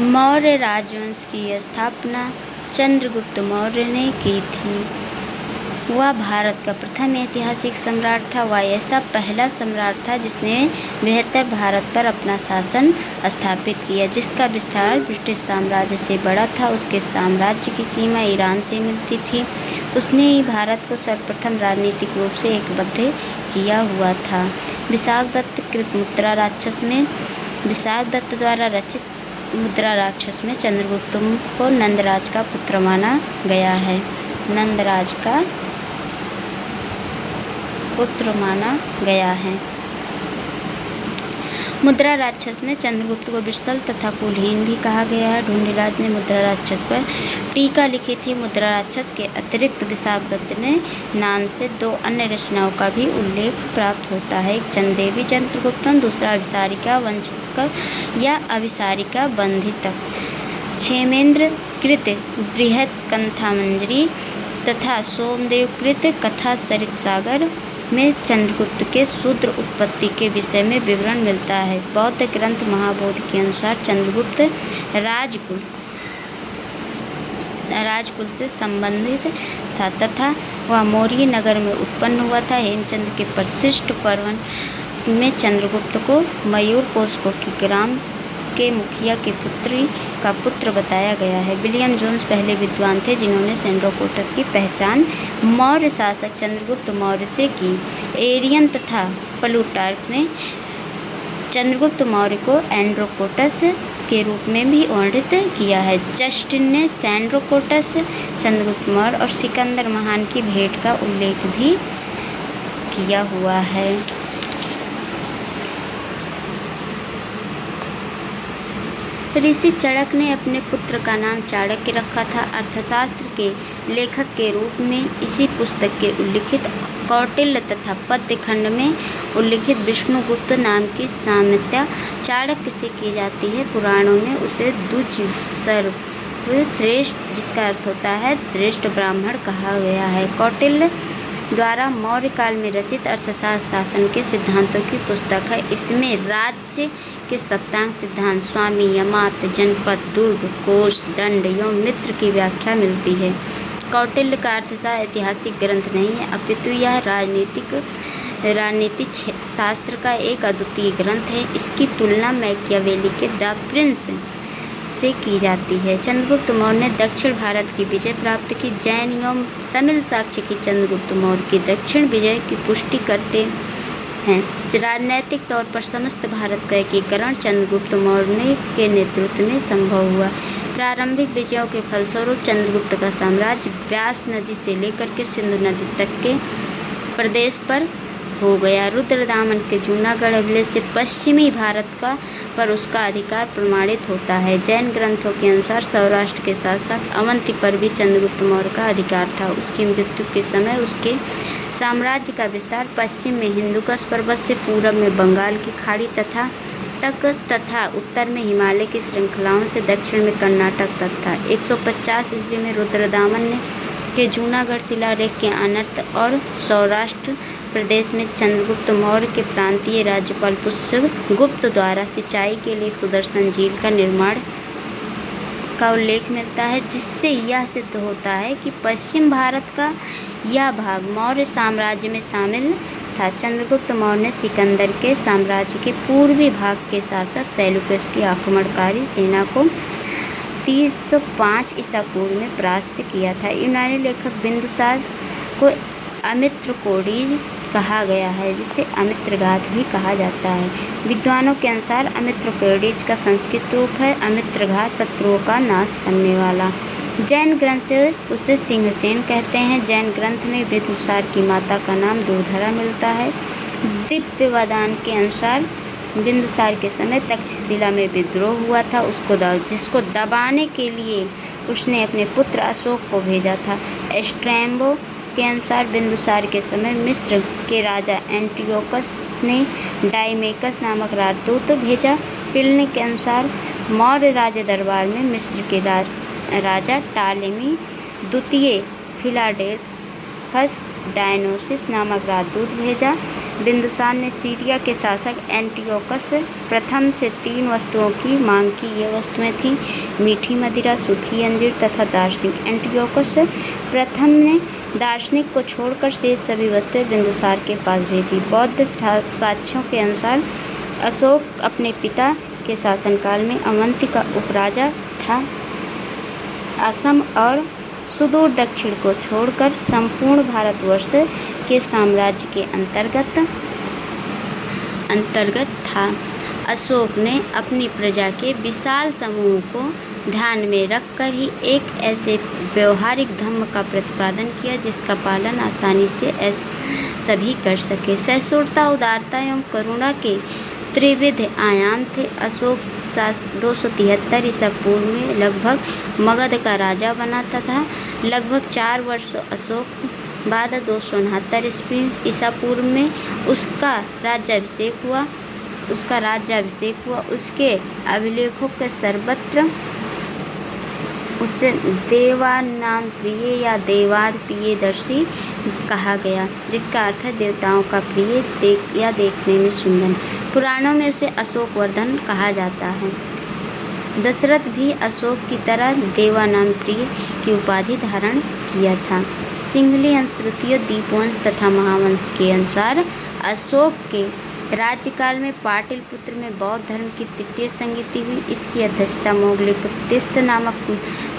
मौर्य राजवंश की स्थापना चंद्रगुप्त मौर्य ने की थी। वह भारत का प्रथम ऐतिहासिक सम्राट था। वह ऐसा पहला सम्राट था जिसने बृहत्तर भारत पर अपना शासन स्थापित किया, जिसका विस्तार ब्रिटिश साम्राज्य से बड़ा था। उसके साम्राज्य की सीमा ईरान से मिलती थी। उसने ही भारत को सर्वप्रथम राजनीतिक रूप से एकबद्ध किया हुआ था। विशाखदत्त कृत मुद्रा द्वारा रचित मुद्रा राक्षस में चंद्रगुप्त को नंदराज का पुत्र माना गया है। नंदराज का पुत्र माना गया है। मुद्रा राक्षस में चंद्रगुप्त को विरसल तथा कुलहीन भी कहा गया है। ढूंढीराज ने मुद्रा राक्षस पर टीका लिखी थी। मुद्रा राक्षस के अतिरिक्त विशाखदत्त ने नाम से 2 अन्य रचनाओं का भी उल्लेख प्राप्त होता है। एक चंदेवी चंद्रगुप्तम, दूसरा अभिसारिका वंशक या अभिसारिका बंधितक। क्षेमेंद्र कृत बृहत कंथामंजरी तथा सोमदेव कृत कथा सरित सागर में चंद्रगुप्त के शूद्र उत्पत्ति के विषय में विवरण मिलता है। बौद्ध ग्रंथ महाबोधि के अनुसार चंद्रगुप्त राजकुल से संबंधित था तथा वह मौर्य नगर में उत्पन्न हुआ था। हेमचंद्र के प्रतिष्ठ पर्व में चंद्रगुप्त को मयूर पोषको के ग्राम के मुखिया के पुत्र बताया गया है। विलियम जोन्स पहले विद्वान थे जिन्होंने सेंड्रोकोटस की पहचान मौर्य शासक चंद्रगुप्त मौर्य से की। एरियन तथा प्लूटार्क ने चंद्रगुप्त मौर्य को एंड्रोकोटस के रूप में भी वर्णित किया है। जस्टिन ने सेंड्रोकोटस, चंद्रगुप्त मौर्य और सिकंदर महान की भेंट का उल्लेख भी किया हुआ है। ऋषि चड़क ने अपने पुत्र का नाम चाणक्य रखा था। अर्थशास्त्र के लेखक के रूप में इसी पुस्तक के उल्लिखित कौटिल्य तथा पद्य खंड में उल्लिखित विष्णुगुप्त नाम की साम्यता चाणक्य से की जाती है। पुराणों में उसे श्रेष्ठ, जिसका अर्थ होता है श्रेष्ठ ब्राह्मण, कहा गया है। कौटिल्य द्वारा मौर्य काल में रचित अर्थशास्त्र शासन के सिद्धांतों की पुस्तक है। इसमें राज्य के सप्तांग सिद्धांत, स्वामी, यमात, जनपद, दुर्ग, कोष, दंड एवं मित्र की व्याख्या मिलती है। कौटिल्य का अर्थशास्त्र ऐतिहासिक ग्रंथ नहीं है, अपितु यह राजनीतिक शास्त्र का एक अद्वितीय ग्रंथ है। इसकी तुलना मैकियावेली के द प्रिंस से की जाती है। चंद्रगुप्त मौर्य ने दक्षिण भारत की विजय प्राप्त की। जैन एवं तमिल साक्ष्य की चंद्रगुप्त मौर्य की दक्षिण विजय की पुष्टि करते हैं। राजनैतिक तौर पर समस्त भारत का एकीकरण चंद्रगुप्त मौर्य के नेतृत्व में संभव हुआ। प्रारंभिक विजयों के फलस्वरूप चंद्रगुप्त का साम्राज्य व्यास नदी से लेकर के सिंधु नदी तक के प्रदेश पर हो गया। रुद्रदामन के जूनागढ़ हमले से पश्चिमी भारत पर उसका अधिकार प्रमाणित होता है। जैन ग्रंथों के अनुसार सौराष्ट्र के साथ साथ अवंती पर भी चंद्रगुप्त मौर्य का अधिकार था। उसकी मृत्यु के समय उसके साम्राज्य का विस्तार पश्चिम में हिंदुकुश पर्वत से पूरब में बंगाल की खाड़ी तथा उत्तर में हिमालय की श्रृंखलाओं से दक्षिण में कर्नाटक तक था। 150 ईस्वी में रुद्रदामन के जूनागढ़ शिलालेख के अनर्थ और सौराष्ट्र प्रदेश में चंद्रगुप्त मौर्य के प्रांतीय राज्यपाल पुष्यगुप्त द्वारा सिंचाई के लिए सुदर्शन झील का निर्माण का उल्लेख मिलता है, जिससे यह सिद्ध होता है कि पश्चिम भारत का यह भाग मौर्य साम्राज्य में शामिल था। चंद्रगुप्त मौर्य ने सिकंदर के साम्राज्य के पूर्वी भाग के शासक सेल्यूकस की आक्रमणकारी सेना को 305 ईसा पूर्व में परास्त किया था। यूनानी लेखक बिंदुसार को अमित्रकोडीज कहा गया है, जिसे अमित्रघात भी कहा जाता है। विद्वानों के अनुसार अमित्रकोडीज का संस्कृत रूप है अमित्रघात, शत्रुओं का नाश करने वाला। जैन ग्रंथ से उसे सिंहसेन कहते हैं। जैन ग्रंथ में बिंदुसार की माता का नाम दुर्धरा मिलता है। दिव्यवादान के अनुसार बिंदुसार के समय तक्षशिला में विद्रोह हुआ था, जिसको दबाने के लिए उसने अपने पुत्र अशोक को भेजा था। स्ट्रैबो के अनुसार बिंदुसार के समय मिस्र के राजा एंटियोकस ने डाइमेकस नामक राजदूत भेजा। पिलनी के अनुसार मौर्य राज दरबार में मिस्र के राजा टालेमी द्वितीय फिलाडेल्फस डायनोसिस नामक राजदूत भेजा। बिंदुसार ने सीरिया के शासक एंटियोकस प्रथम से 3 वस्तुओं की मांग की। ये वस्तुएं थीं मीठी मदिरा, सूखी अंजीर तथा दार्शनिक। एंटियोकस प्रथम ने दार्शनिक को छोड़कर शेष सभी वस्तुएं बिंदुसार के पास भेजी। बौद्ध साक्ष्यों के अनुसार अशोक अपने पिता के शासनकाल में अवंती का उपराजा था। असम और सुदूर दक्षिण को छोड़कर संपूर्ण भारतवर्ष के साम्राज्य के अंतर्गत था। अशोक ने अपनी प्रजा के विशाल समूह को ध्यान में रखकर ही एक ऐसे व्यवहारिक धर्म का प्रतिपादन किया जिसका पालन आसानी से सभी कर सके। सहिष्णुता, उदारता एवं करुणा के त्रिविध आयाम थे। अशोक 273 ईसा पूर्व में लगभग मगध का राजा बना तथा लगभग 4 वर्ष अशोक बाद 269 ईसा पूर्व में उसका राज्याभिषेक हुआ। उसके अभिलेखों के सर्वत्र उसे देवानाम प्रिय या देवाद प्रियदर्शी कहा गया, जिसका अर्थ है देवताओं का प्रिय या देखने में सुंदर। पुराणों में उसे अशोकवर्धन कहा जाता है। दशरथ भी अशोक की तरह देवानाम प्रिय की उपाधि धारण किया था। सिंहली अनुश्रुतियों, दीपवंश तथा महावंश के अनुसार अशोक के राज्यकाल में पाटलिपुत्र में बौद्ध धर्म की तृतीय संगति हुई। इसकी अध्यक्षता मोगलीपुत्र नामक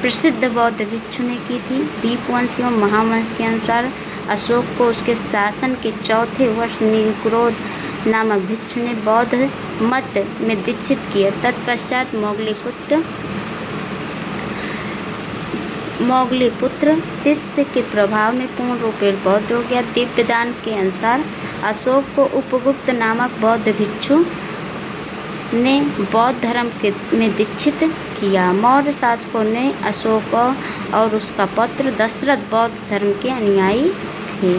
प्रसिद्ध बौद्ध भिक्षु ने की थी। दीपवंश एवं महावंश के अनुसार अशोक को उसके शासन के 4थे वर्ष निग्रोध नामक भिक्षु ने बौद्ध मत में दीक्षित किया। तत्पश्चात मोगलीपुत्र तिस्य के प्रभाव में पूर्ण रूपेण बौद्ध हो गया। दिव्यदान के अनुसार अशोक को उपगुप्त नामक बौद्ध भिक्षु ने बौद्ध धर्म में दीक्षित किया। मौर्य शासकों ने अशोक और उसका पुत्र दशरथ बौद्ध धर्म के अनुयायी थे।